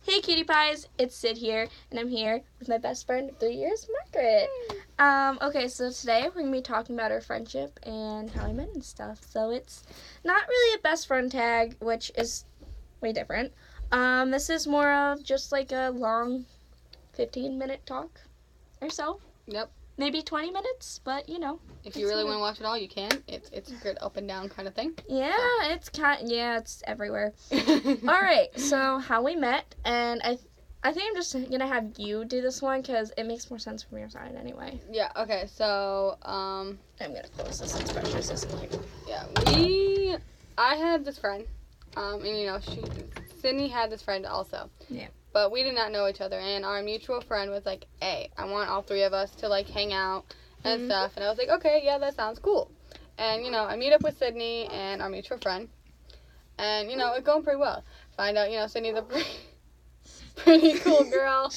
Hey cutie pies, it's Sid here, and I'm here with my best friend of 3 years, Margaret. Okay, so today we're going to be talking about our friendship and how we met and stuff. So it's not really a best friend tag, which is way different. This is more of just like a long 15-minute talk or so. Yep. Maybe 20 minutes, but you know. If you really want to watch it all, you can. It's a good up and down kind of thing. Yeah, it's everywhere. All right, so how we met, and I think I'm just gonna have you do this one because it makes more sense from your side anyway. Yeah. Okay. So I'm gonna close this expression isn't here. Yeah, I had this friend, and Sydney had this friend also. Yeah. But we did not know each other, and our mutual friend was like, "Hey, I want all three of us to like hang out and stuff." And I was like, "Okay, yeah, that sounds cool." And I meet up with Sydney and our mutual friend, and it's going pretty well. Find out, Sydney's a pretty cool girl,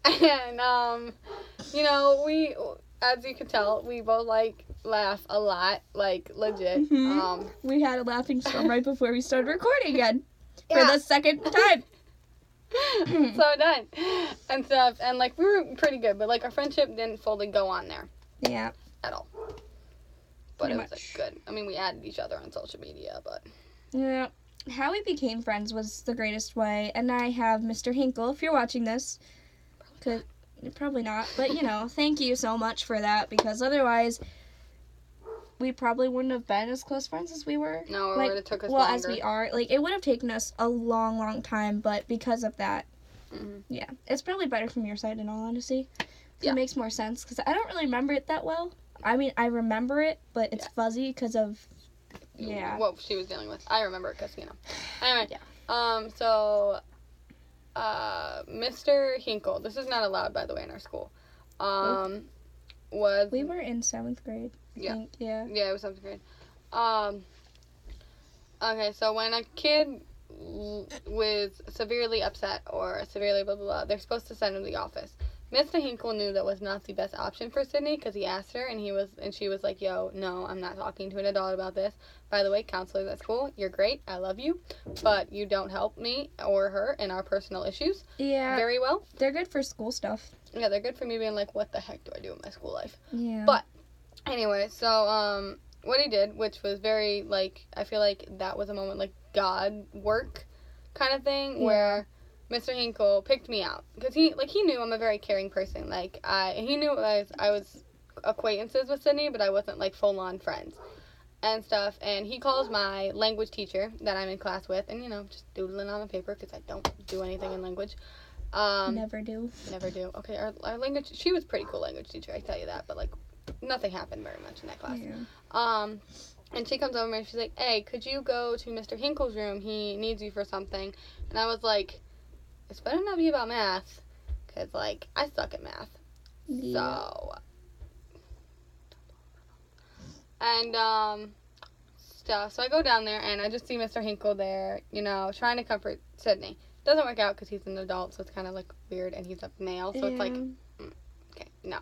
and we, as you can tell, we both like laugh a lot, like legit. We had a laughing storm right before we started recording again for the second time. So done and stuff, and like we were pretty good, but like our friendship didn't fully go on there. Yeah. At all. But it was like good. I mean, we added each other on social media, but yeah. How we became friends was the greatest way, and I have Mr. Hinkle, if you're watching this. Probably not, but thank you so much for that, because otherwise we probably wouldn't have been as close friends as we were. No, it would have took us longer. As we are. Like, it would have taken us a long, long time, but because of that, yeah. It's probably better from your side, in all honesty. Yeah. It makes more sense, because I don't really remember it that well. I mean, I remember it, but it's fuzzy because of, what she was dealing with. I remember it because, Anyway, yeah. Mr. Hinkle, this is not allowed, by the way, in our school, was... We were in 7th grade, I think, yeah. Yeah, it was 7th grade. Okay, so when a kid was severely upset or severely blah, blah, blah, they're supposed to send him to the office. Mr. Hinkle knew that was not the best option for Sydney because he asked her, and she was like, "Yo, no, I'm not talking to an adult about this. By the way, counselors at school, you're great, I love you, but you don't help me or her in our personal issues very well. They're good for school stuff. Yeah, they're good for me being like, what the heck do I do in my school life? Yeah. But anyway, so what he did, which was very like, I feel like that was a moment like God work kind of thing where Mr. Hinkle picked me out because he knew I'm a very caring person. Like he knew I was acquaintances with Sydney, but I wasn't like full on friends and stuff. And he calls my language teacher that I'm in class with, and just doodling on the paper because I don't do anything in language. Never do. Okay, our language. She was a pretty cool language teacher, I tell you that. But like, nothing happened very much in that class. Yeah. And she comes over and she's like, "Hey, could you go to Mr. Hinkle's room? He needs you for something." And I was like, "It's better not be about math, because, like, I suck at math." Yeah. So, and, stuff. So I go down there, and I just see Mr. Hinkle there, trying to comfort Sydney. Doesn't work out, because he's an adult, so it's kind of, like, weird, and he's a male, so it's like, okay, no.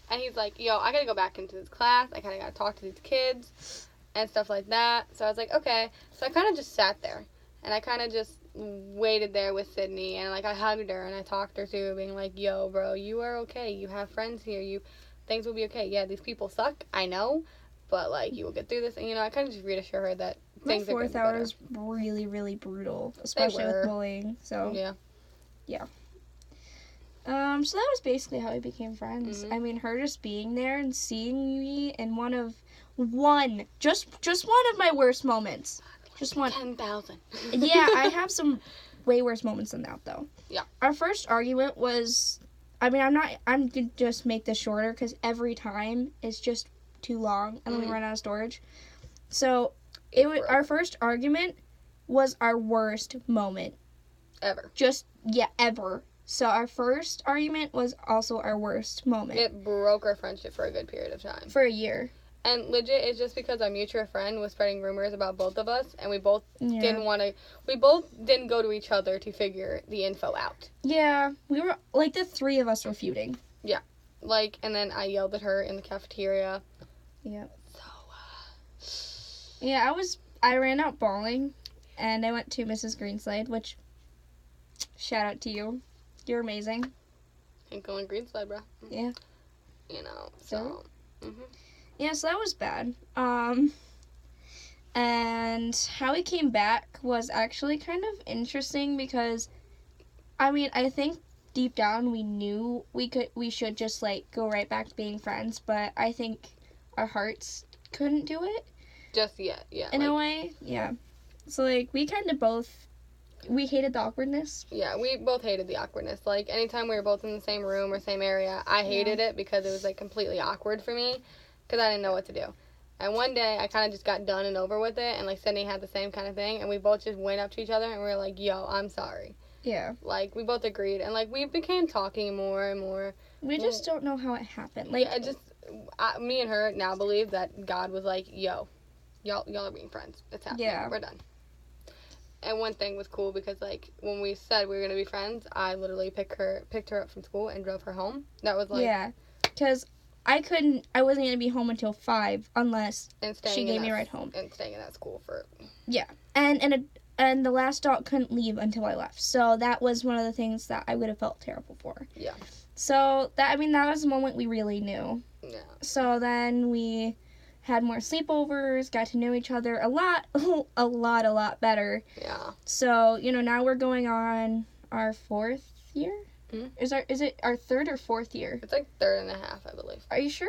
And he's like, "Yo, I gotta go back into this class. I kinda gotta talk to these kids," and stuff like that. So I was like, okay. So I kind of just sat there, and I kind of just waited there with Sydney, and like I hugged her and I talked her through being like, "Yo, bro, you are okay. You have friends here. Things will be okay. Yeah, these people suck, I know, but like you will get through this." And I kind of just reassure her that things are going to be better. My 4th hour is really, really brutal, especially with bullying. So yeah. So that was basically how we became friends. I mean, her just being there and seeing me in just one of my worst moments. Just one. 10,000. Yeah, I have some way worse moments than that, though. Yeah. Our first argument was, I'm going to just make this shorter because every time it's just too long and then we run out of storage. So, our first argument was our worst moment. Ever. Ever. So, our first argument was also our worst moment. It broke our friendship for a good period of time. For a year. And legit, it's just because our mutual friend was spreading rumors about both of us, and we both didn't go to each other to figure the info out. Yeah, we were, like, the three of us were feuding. Yeah. Like, and then I yelled at her in the cafeteria. Yeah. So, I ran out bawling, and I went to Mrs. Greenslade, which shout out to you. You're amazing. Hinkle and Greenslide, bro. Yeah. You know, so. Mm-hmm. Yeah, so that was bad. And how we came back was actually kind of interesting because, I mean, I think deep down we knew we should just like go right back to being friends, but I think our hearts couldn't do it. Just yet, yeah. In a way, yeah. So like we kind of both, we hated the awkwardness. Yeah, we both hated the awkwardness. Like anytime we were both in the same room or same area, I hated it because it was like completely awkward for me because I didn't know what to do. And one day, I kind of just got done and over with it, and, like, Sydney had the same kind of thing, and we both just went up to each other, and we were like, yo, I'm sorry. Yeah. Like, we both agreed, and, like, we became talking more and more. We just don't know how it happened. Like, me and her now believe that God was like, yo, y'all are being friends. It's happening. Yeah. We're done. And one thing was cool because, like, when we said we were going to be friends, I literally picked her up from school and drove her home. That was, like... Yeah. Because I wasn't going to be home until 5 unless she gave me a ride home. And staying in that school for... Yeah. And the last dog couldn't leave until I left. So that was one of the things that I would have felt terrible for. Yeah. So, that was the moment we really knew. Yeah. So then we had more sleepovers, got to know each other a lot better. Yeah. So, now we're going on our 4th year? Mm-hmm. Is it our 3rd or 4th year? It's like 3rd and a half, I believe. Are you sure?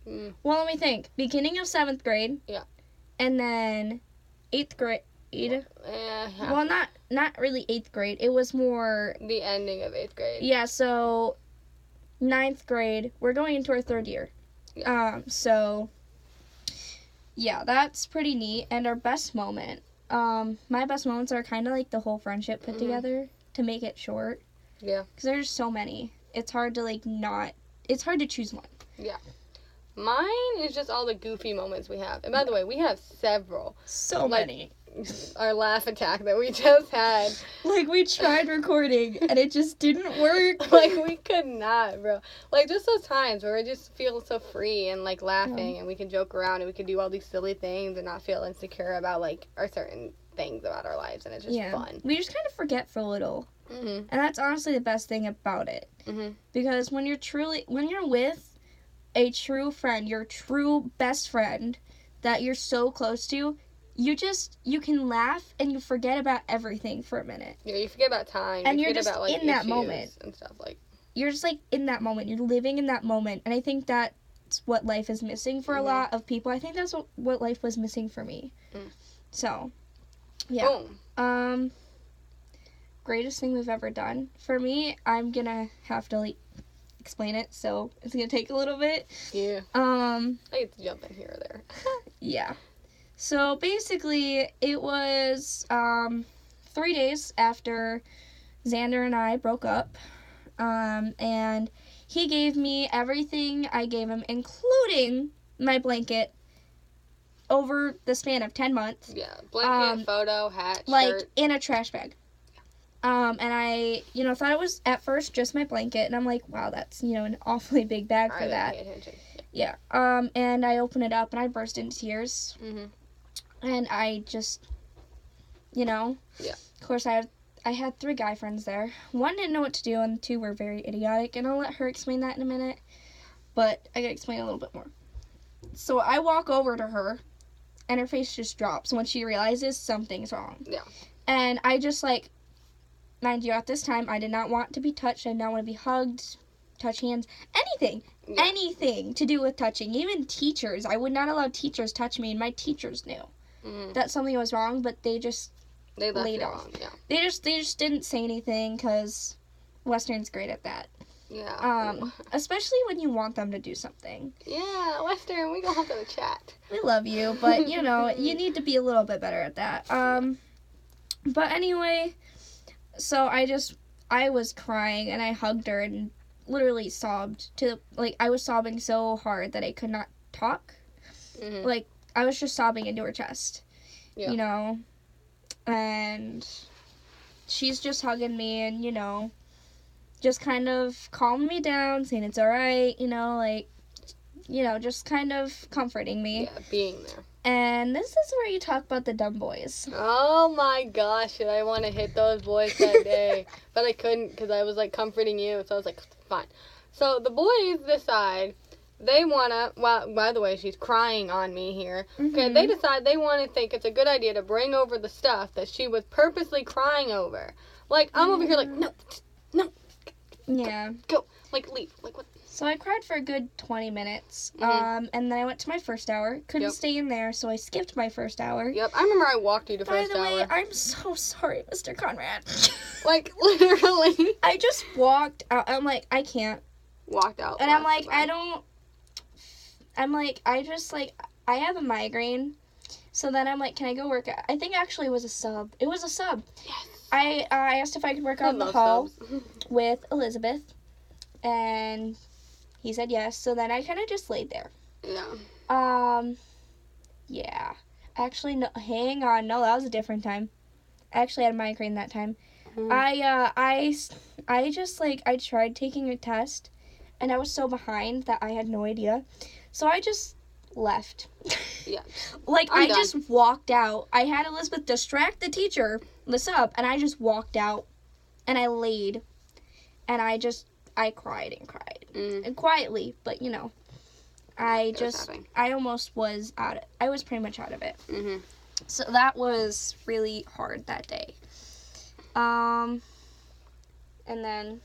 Mm. Well, let me think. Beginning of 7th grade. Yeah. And then 8th grade. Yeah. Well, not really 8th grade. It was more... the ending of 8th grade. Yeah, so 9th grade. We're going into our 3rd year. Yeah. So... yeah, that's pretty neat. And our best moment. My best moments are kind of like the whole friendship put together to make it short. Yeah. Because there's so many. It's hard to, it's hard to choose one. Yeah. Mine is just all the goofy moments we have. And by the way, we have several. So many. Our laugh attack that we just had. Like, we tried recording, and it just didn't work. Like, we could not, bro. Like, just those times where we just feel so free and, like, laughing, and we can joke around, and we can do all these silly things and not feel insecure about, like, our certain things about our lives, and it's just fun. We just kind of forget for a little. Mm-hmm. And that's honestly the best thing about it. Mm-hmm. Because when you're with a true friend, your true best friend that you're so close to, you can laugh and you forget about everything for a minute. Yeah, you forget about time. And you you're just about, like, in that moment. And stuff, like. You're just, like, in that moment. You're living in that moment. And I think that's what life is missing for a lot of people. I think that's what life was missing for me. Mm. So, yeah. Boom. Greatest thing we've ever done. For me, I'm gonna have to, like, explain it, so it's gonna take a little bit. Yeah. I get to jump in here or there. Yeah. So, basically, it was 3 days after Xander and I broke up, and he gave me everything I gave him, including my blanket, over the span of 10 months. Yeah, blanket, photo, hat, shirt. Like, in a trash bag. And I, thought it was, at first, just my blanket, and I'm like, wow, that's, an awfully big bag for that. Yeah. And I opened it up, and I burst into tears. Mm-hmm. And I just, Yeah. Of course, I had 3 guy friends there. 1 didn't know what to do, and 2 were very idiotic, and I'll let her explain that in a minute. But I gotta explain a little bit more. So I walk over to her, and her face just drops when she realizes something's wrong. Yeah. And I just, like, mind you, at this time, I did not want to be touched. I did not want to be hugged, touch hands, anything. Yeah. Anything to do with touching. Even teachers. I would not allow teachers touch me, and my teachers knew that something was wrong, but they just laid off. Yeah. They just didn't say anything, because Western's great at that. Yeah. Especially when you want them to do something. Yeah, Western, we gonna have to chat. We love you, but, you need to be a little bit better at that. But anyway, so I was crying, and I hugged her and literally sobbed I was sobbing so hard that I could not talk. Mm-hmm. Like, I was just sobbing into her chest, and she's just hugging me and, just kind of calming me down, saying it's alright, just kind of comforting me. Yeah, being there. And this is where you talk about the dumb boys. Oh my gosh, did I want to hit those boys that day. But I couldn't because I was like comforting you. So I was like, fine. So the boys decide they want to, well, by the way, she's crying on me here. Okay, they decide they want to think it's a good idea to bring over the stuff that she was purposely crying over. Like, I'm over here like, no, Yeah. go, like, leave. Like, what? So I cried for a good 20 minutes. Mhm. And then I went to my first hour. Couldn't Yep. stay in there, so I skipped my first hour. Yep, I remember I walked you to By first the way, hour. I'm so sorry, Mr. Conrad. Like, literally. I just walked out. I'm like, I can't. Walked out. And I'm last like, I time. don't. I'm like, I just like, I have a migraine. So then I'm like, can I go work out? I think actually it was a sub. It was a sub. Yes. I asked if I could work I out in the love hall subs. with Elizabeth. And he said yes. So then I kind of just laid there. Yeah. Yeah. Actually, no, hang on. No, that was a different time. I actually had a migraine that time. Mhm. I just, like, I tried taking a test, and I was so behind that I had no idea. So I just left. Yeah. Like, I'm I done. just walked out. I had Elizabeth distract the teacher, the sub, and I just walked out, and I laid, and I cried and cried. Mm. And quietly, but, you know. It was happening. I almost was I was pretty much out of it. Mm-hmm. So that was really hard that day. And then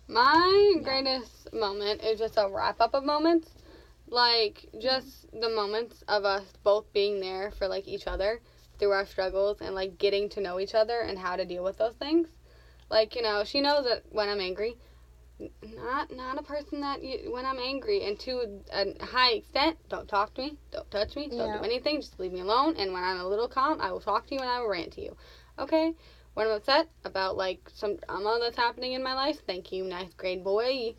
My greatest moment is just a wrap up of moments. Like, just the moments of us both being there for, like, each other through our struggles and, like, getting to know each other and how to deal with those things. Like, you know, she knows that when I'm angry, not a person that, when I'm angry and to a high extent, don't talk to me, don't touch me, don't Yeah. do anything, just leave me alone. And when I'm a little calm, I will talk to you and I will rant to you. Okay? When I'm upset about, like, some drama that's happening in my life, thank you, ninth grade boy,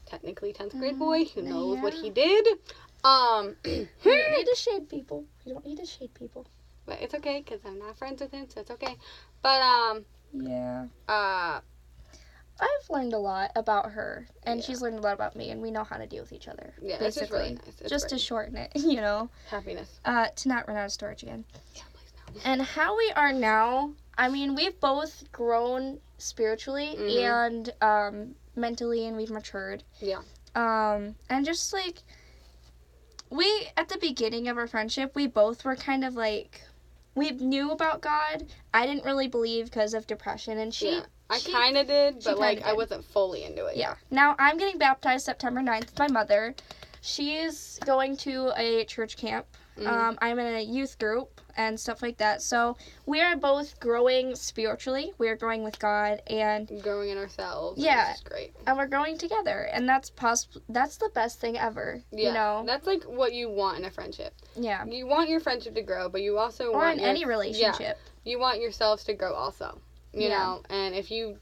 technically 10th grade boy, who knows what he did. you don't need to shade people. You don't need to shade people. But it's okay, because I'm not friends with him, so it's okay. But, Yeah. uh, I've learned a lot about her, and Yeah. she's learned a lot about me, and we know how to deal with each other. yeah, basically. it's just really nice. It's Just to great. shorten it, you know, Happiness. to not run out of storage again. Yeah, please no. And how we are now, I mean, we've both grown spiritually Mhm. and mentally, and we've matured. Yeah. And just like, we, at the beginning of our friendship, we both were kind of like, we knew about God. I didn't really believe because of depression, and Yeah. I kind of did, but, like, kinda I did. wasn't fully into it. Yeah. Now, I'm getting baptized September 9th with my mother. She's going to a church camp. Mhm. I'm in a youth group and stuff like that. So we are both growing spiritually. We are growing with God, and Growing in ourselves. Yeah. It's just great. we're growing together. And that's that's the best thing ever. Yeah. You know? That's, like, what you want in a friendship. Yeah. You want your friendship to grow, but you also Or want in any relationship. you want yourselves to grow also. You Yeah. know, and if you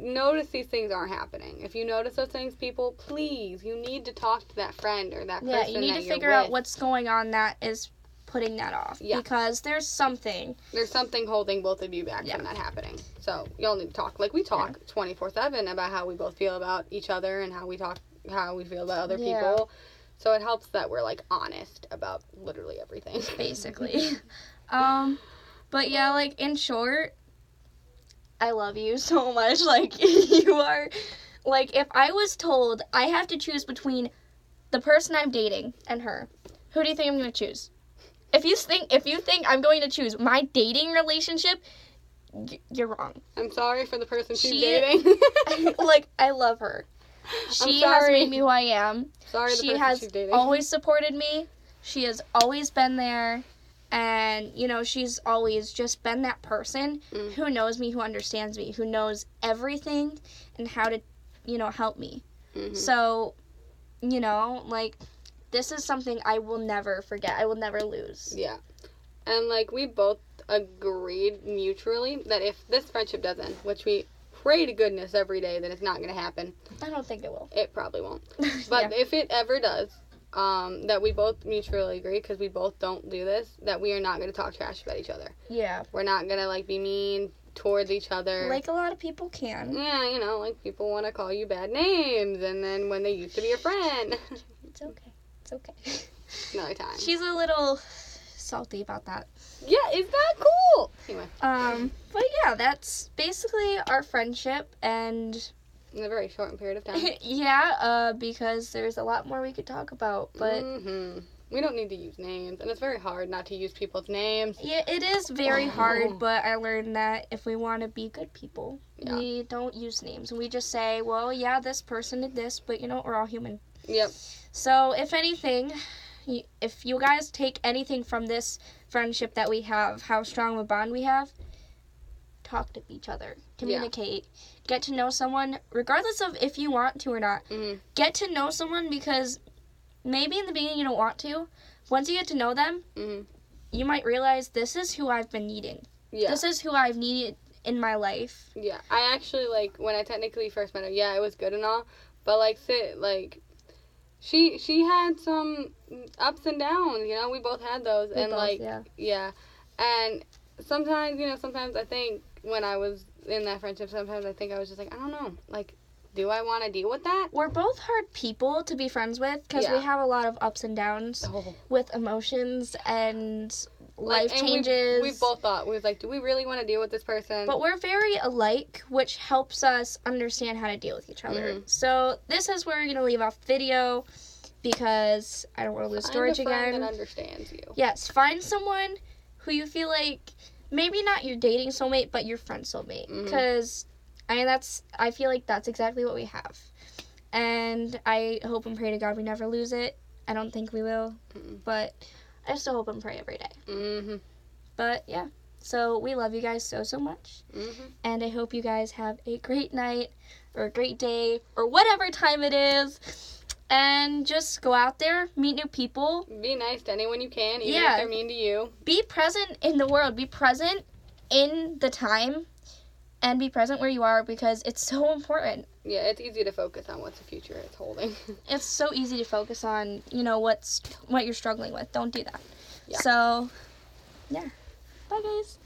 notice these things aren't happening, if you notice those things, people, please, you need to talk to that friend or that person. Yeah, you need that to you're figure out with. what's going on that is putting that off. Yeah. Because there's something. There's something holding both of you back Yeah. from that happening. So y'all need to talk. Like, we talk 24/7 about how we both feel about each other and how we feel about other Yeah. people. So it helps that we're, like, honest about literally everything. Basically. But yeah, like, in short, I love you so much. Like, you are, like, if I was told I have to choose between the person I'm dating and her, who do you think I'm going to choose? If you think I'm going to choose my dating relationship, you're wrong. I'm sorry for the person she's She- dating. Like, I love her. She has sorry. made me who I am. Sorry, the She person has she's dating. always supported me. She has always been there. And, you know, she's always just been that person Mm. who knows me, who understands me, who knows everything and how to, you know, help me. Mhm. So, you know, like, this is something I will never forget. I will never lose. Yeah. And, like, we both agreed mutually that if this friendship doesn't, which we pray to goodness every day that it's not going to happen, I don't think it will. it probably won't. But if it ever does, that we both mutually agree, because we both don't do this, that we are not going to talk trash about each other. yeah. We're not going to, like, be mean towards each other. Like a lot of people can. Yeah, you know, like, people want to call you bad names, and then when they used to be your friend. It's okay. It's okay. Another time. She's a little salty about that. Yeah, is that cool? Anyway. But yeah, that's basically our friendship, and In a very short period of time. yeah, because there's a lot more we could talk about, but we don't need to use names, and it's very hard not to use people's names. yeah, it is very hard, but I learned that if we want to be good people, we don't use names. We just say, well, yeah, this person did this, but you know, we're all human. Yep. So, if anything, if you guys take anything from this friendship that we have, how strong of a bond we have, talk to each other, communicate, get to know someone, regardless of if you want to or not. Get to know someone, because maybe in the beginning you don't want to. Once you get to know them, you might realize, this is who I've been needing. Yeah. This is who I've needed in my life. Yeah. I actually, like, when I technically first met her, yeah, it was good and all, but, like, she had some ups and downs, you know, we both had those, and and sometimes I think when I was in that friendship, sometimes I think I was just like, I don't know, like, do I want to deal with that? We're both hard people to be friends with, because we have a lot of ups and downs with emotions and life changes. We both thought, we was like, do we really want to deal with this person? But we're very alike, which helps us understand how to deal with each other. So this is where we're going to leave off the video, because I don't want to lose storage again. Find a friend that understands you. Yes, find someone who you feel like, maybe not your dating soulmate, but your friend soulmate. Because I feel like that's exactly what we have. And I hope and pray to God we never lose it. I don't think we will, but I still hope and pray every day. But yeah, so we love you guys so, so much. And I hope you guys have a great night, or a great day, or whatever time it is. And just go out there, meet new people. Be nice to anyone you can, even if they're mean to you. Be present in the world. Be present in the time. And be present where you are, because it's so important. Yeah, it's easy to focus on what the future is holding. It's so easy to focus on, you know, what you're struggling with. Don't do that. Yeah. So, yeah. Bye, guys.